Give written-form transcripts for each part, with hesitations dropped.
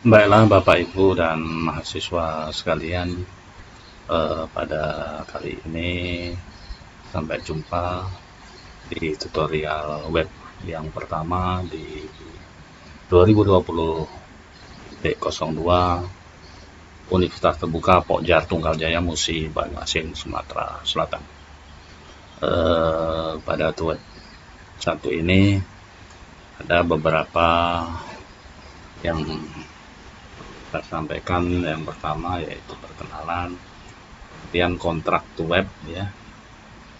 Baiklah Bapak Ibu dan mahasiswa sekalian, pada kali ini sampai jumpa di tutorial web yang pertama di 2020.02 Universitas Terbuka Pokjar Tunggal Jaya Musi Banyuasin Sumatera Selatan. Pada web satu ini ada beberapa yang saya sampaikan. Yang pertama yaitu perkenalan, kemudian kontrak to web ya,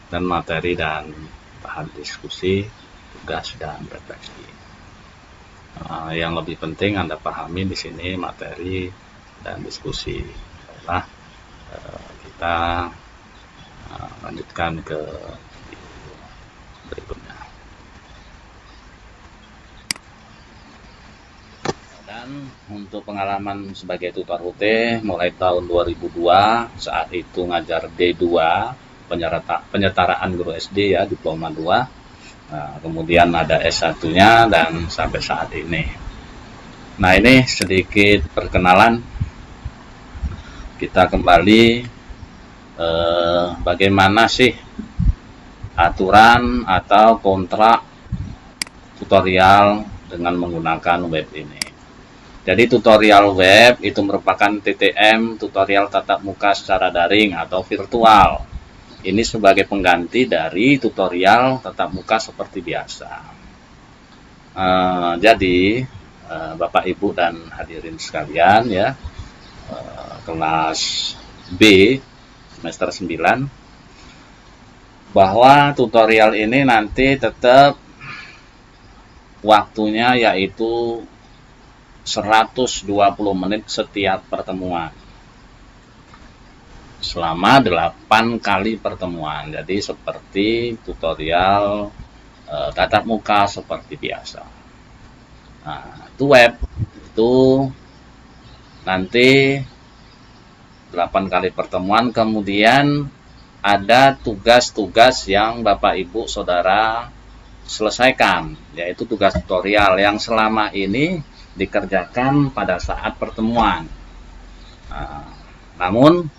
dan materi dan bahan diskusi, tugas dan refleksi. Yang lebih penting Anda pahami di sini materi dan diskusi. Baiklah, kita lanjutkan ke berikutnya. Dan untuk pengalaman sebagai tutor UT mulai tahun 2002, saat itu ngajar D2, penyetaraan guru SD ya, diploma 2. Nah, kemudian ada S1-nya dan sampai saat ini. Nah, ini sedikit perkenalan. Kita kembali bagaimana sih aturan atau kontrak tutorial dengan menggunakan web ini. Jadi tutorial web itu merupakan TTM, tutorial tatap muka secara daring atau virtual. Ini sebagai pengganti dari tutorial tatap muka seperti biasa. Jadi Bapak Ibu dan hadirin sekalian ya, kelas B semester 9, bahwa tutorial ini nanti tetap waktunya yaitu 120 menit setiap pertemuan selama 8 kali pertemuan. Jadi seperti tutorial tatap muka seperti biasa. Nah, itu web itu nanti 8 kali pertemuan, kemudian ada tugas-tugas yang Bapak Ibu Saudara selesaikan, yaitu tugas tutorial yang selama ini dikerjakan pada saat pertemuan. Namun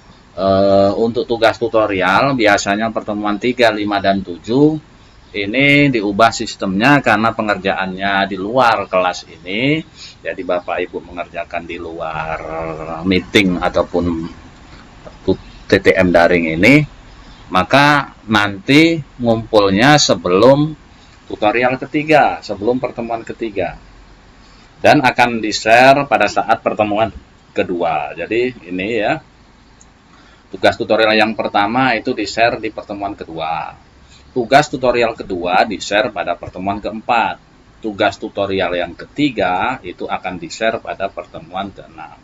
untuk tugas tutorial biasanya pertemuan 3, 5, dan 7 ini diubah sistemnya karena pengerjaannya di luar kelas ini. Jadi Bapak Ibu mengerjakan di luar meeting ataupun TTM daring ini, maka nanti ngumpulnya sebelum tutorial ketiga, sebelum pertemuan ketiga, dan akan di-share pada saat pertemuan kedua. Jadi ini ya, tugas tutorial yang pertama itu di-share di pertemuan kedua. Tugas tutorial kedua di-share pada pertemuan keempat. Tugas tutorial yang ketiga itu akan di-share pada pertemuan keenam.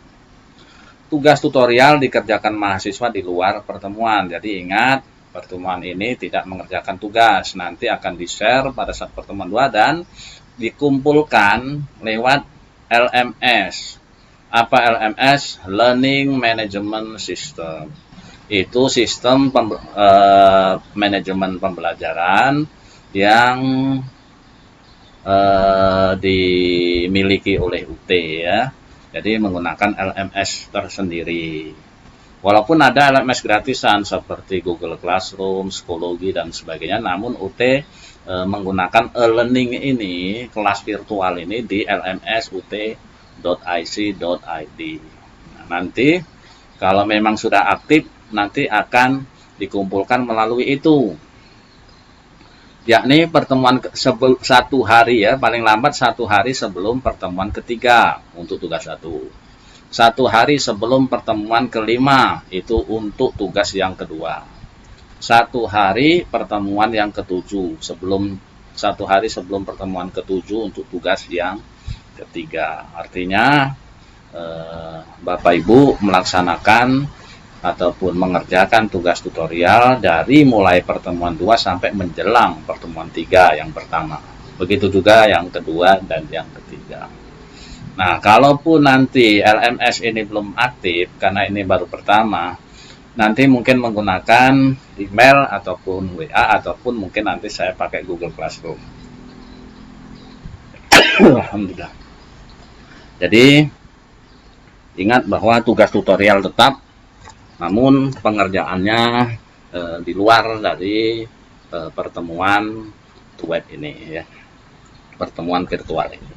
Tugas tutorial dikerjakan mahasiswa di luar pertemuan. Jadi ingat, pertemuan ini tidak mengerjakan tugas. Nanti akan di-share pada saat pertemuan 2 dan dikumpulkan lewat LMS. Apa LMS? Learning Management System. Itu sistem manajemen pembelajaran yang dimiliki oleh UT ya. Jadi menggunakan LMS tersendiri. Walaupun ada LMS gratisan seperti Google Classroom, Psikologi, dan sebagainya, namun UT menggunakan e-learning ini, kelas virtual ini di LMS ut.ic.id. Nah, nanti kalau memang sudah aktif, nanti akan dikumpulkan melalui itu. Yakni pertemuan satu hari ya, paling lambat 1 hari sebelum pertemuan ketiga untuk tugas 1. 1 hari sebelum pertemuan kelima itu untuk tugas yang kedua. 1 hari pertemuan yang ketujuh, 1 hari sebelum pertemuan ketujuh untuk tugas yang ketiga. Artinya Bapak Ibu melaksanakan ataupun mengerjakan tugas tutorial dari mulai pertemuan 2 sampai menjelang pertemuan 3 yang pertama. Begitu juga yang kedua dan yang ketiga. Nah, kalaupun nanti LMS ini belum aktif karena ini baru pertama, nanti mungkin menggunakan email ataupun WA ataupun mungkin nanti saya pakai Google Classroom. Alhamdulillah. Jadi Ingat bahwa tugas tutorial tetap, namun pengerjaannya di luar dari pertemuan web ini ya, pertemuan virtual ini.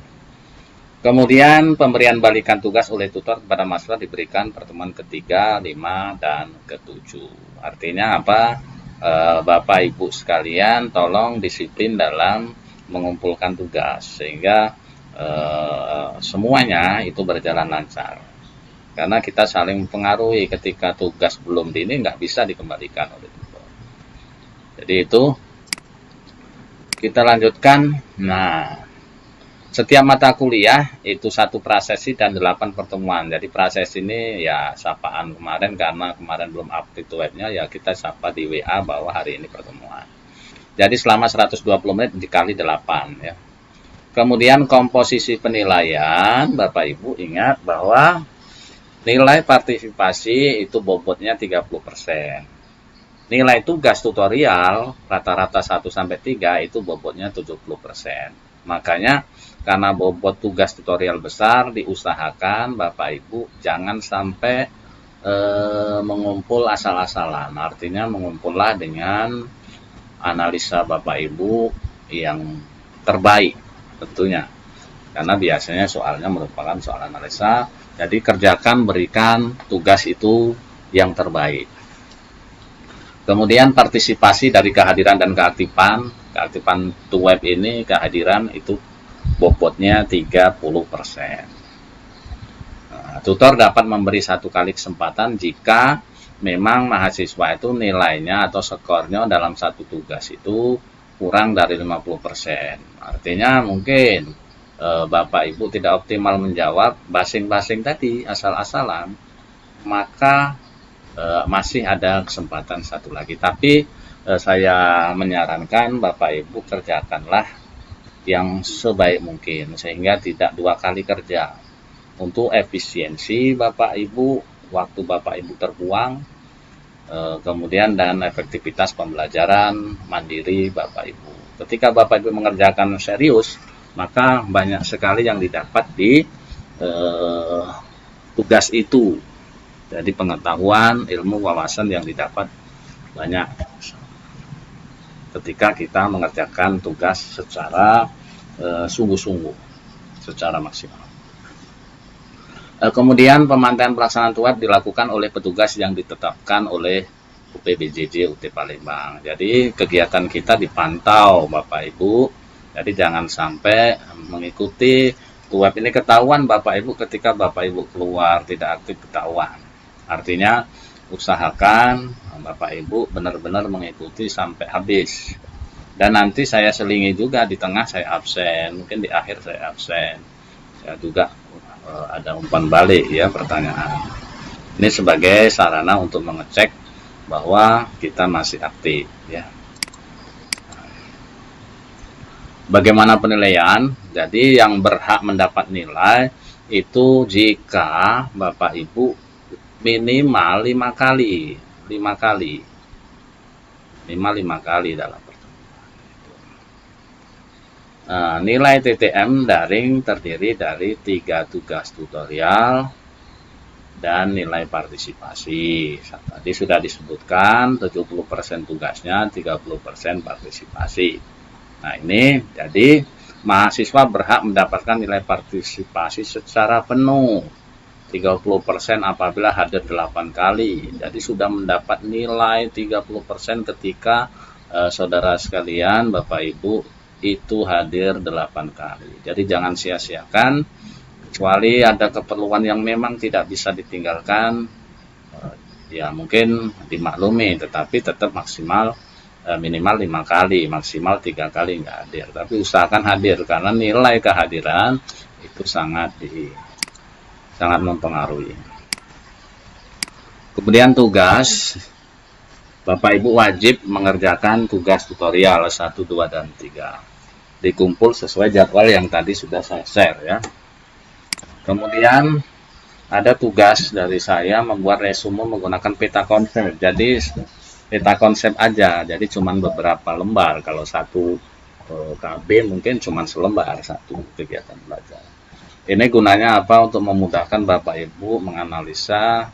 Kemudian pemberian balikan tugas oleh tutor kepada mahasiswa diberikan pertemuan ketiga, 5, dan ke-7. Artinya apa? Bapak Ibu sekalian tolong disiplin dalam mengumpulkan tugas sehingga semuanya itu berjalan lancar. Karena kita saling mempengaruhi, ketika tugas belum ini nggak bisa dikembalikan oleh tutor. Jadi itu kita lanjutkan. Nah, setiap mata kuliah itu 1 prasesi dan 8 pertemuan. Jadi prasesi ini ya sapaan kemarin, karena kemarin belum update webnya, ya kita sapa di WA bahwa hari ini pertemuan. Jadi selama 120 menit dikali 8 ya. Kemudian komposisi penilaian, Bapak Ibu ingat bahwa nilai partisipasi itu bobotnya 30%. Nilai tugas tutorial rata-rata 1-3 itu bobotnya 70%. Makanya karena bobot tugas tutorial besar, diusahakan Bapak Ibu jangan sampai mengumpul asal-asalan. Artinya mengumpullah dengan analisa Bapak Ibu yang terbaik tentunya. Karena biasanya soalnya merupakan soal analisa. Jadi kerjakan, berikan tugas itu yang terbaik. Kemudian partisipasi dari kehadiran dan keaktifan. Keaktifan web ini kehadiran itu bobotnya 30%. Nah, tutor dapat memberi 1 kali kesempatan jika memang mahasiswa itu nilainya atau skornya dalam 1 tugas itu kurang dari 50%. Artinya mungkin Bapak Ibu tidak optimal menjawab basing-basing tadi, asal-asalan, maka masih ada kesempatan 1 lagi. Tapi saya menyarankan Bapak Ibu kerjakanlah yang sebaik mungkin sehingga tidak 2 kali kerja. Untuk efisiensi Bapak Ibu, waktu Bapak Ibu terbuang, kemudian dan efektivitas pembelajaran mandiri Bapak Ibu. Ketika Bapak Ibu mengerjakan serius, maka banyak sekali yang didapat di tugas itu. Jadi pengetahuan, ilmu, wawasan yang didapat banyak ketika kita mengerjakan tugas secara sungguh-sungguh, secara maksimal. Kemudian pemantauan pelaksanaan web dilakukan oleh petugas yang ditetapkan oleh UPBJJ UT Palembang. Jadi kegiatan kita dipantau Bapak Ibu. Jadi jangan sampai mengikuti web ini ketahuan Bapak Ibu ketika Bapak Ibu keluar tidak aktif, ketahuan. Artinya usahakan Bapak Ibu benar-benar mengikuti sampai habis. Dan nanti saya selingi juga, di tengah saya absen, mungkin di akhir saya absen. Saya juga ada umpan balik ya, pertanyaan. Ini sebagai sarana untuk mengecek bahwa kita masih aktif ya. Bagaimana penilaian? Jadi yang berhak mendapat nilai itu jika Bapak Ibu minimal 5 kali. Minimal 5 kali dalam pertemuan. Nah, nilai TTM daring terdiri dari 3 tugas tutorial dan nilai partisipasi. Tadi sudah disebutkan 70% tugasnya, 30% partisipasi. Nah ini jadi mahasiswa berhak mendapatkan nilai partisipasi secara penuh 30% apabila hadir 8 kali. Jadi sudah mendapat nilai 30% ketika saudara sekalian Bapak Ibu itu hadir 8 kali. Jadi jangan sia-siakan, kecuali ada keperluan yang memang tidak bisa ditinggalkan, ya mungkin dimaklumi, tetapi tetap maksimal minimal 5 kali, maksimal 3 kali nggak hadir. Tapi usahakan hadir karena nilai kehadiran itu sangat mempengaruhi. Kemudian tugas, Bapak Ibu wajib mengerjakan tugas tutorial 1, 2, dan 3. Dikumpul sesuai jadwal yang tadi sudah saya share ya. Kemudian ada tugas dari saya membuat resume menggunakan peta konsep. Jadi peta konsep aja, jadi cuman beberapa lembar. Kalau 1 KB mungkin cuman selembar, 1 kegiatan belajar. Ini gunanya apa? Untuk memudahkan Bapak Ibu menganalisa,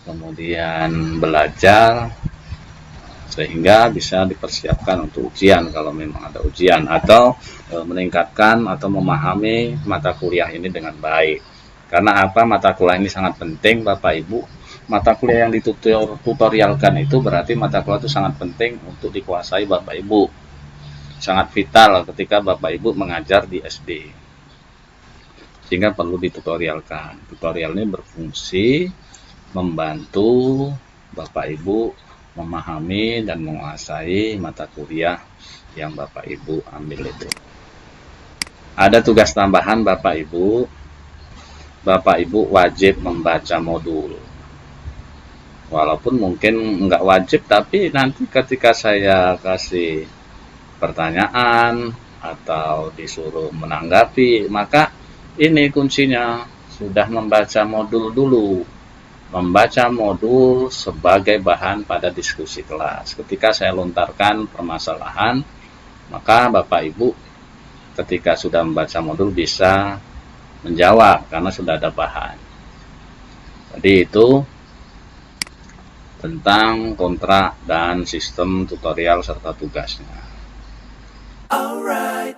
kemudian belajar, sehingga bisa dipersiapkan untuk ujian kalau memang ada ujian, atau meningkatkan atau memahami mata kuliah ini dengan baik. Karena apa? Mata kuliah ini sangat penting Bapak Ibu. Mata kuliah yang ditutorialkan itu berarti mata kuliah itu sangat penting untuk dikuasai Bapak Ibu. Sangat vital ketika Bapak Ibu mengajar di SD. Sehingga perlu ditutorialkan. Tutorial ini berfungsi membantu Bapak Ibu memahami dan menguasai mata kuliah yang Bapak Ibu ambil itu. Ada tugas tambahan Bapak Ibu. Bapak Ibu wajib membaca modul. Walaupun mungkin nggak wajib, tapi nanti ketika saya kasih pertanyaan atau disuruh menanggapi, maka ini kuncinya, sudah membaca modul dulu. Membaca modul sebagai bahan pada diskusi kelas. Ketika saya lontarkan permasalahan, maka Bapak Ibu ketika sudah membaca modul bisa menjawab karena sudah ada bahan. Jadi itu tentang kontrak dan sistem tutorial serta tugasnya. Alright.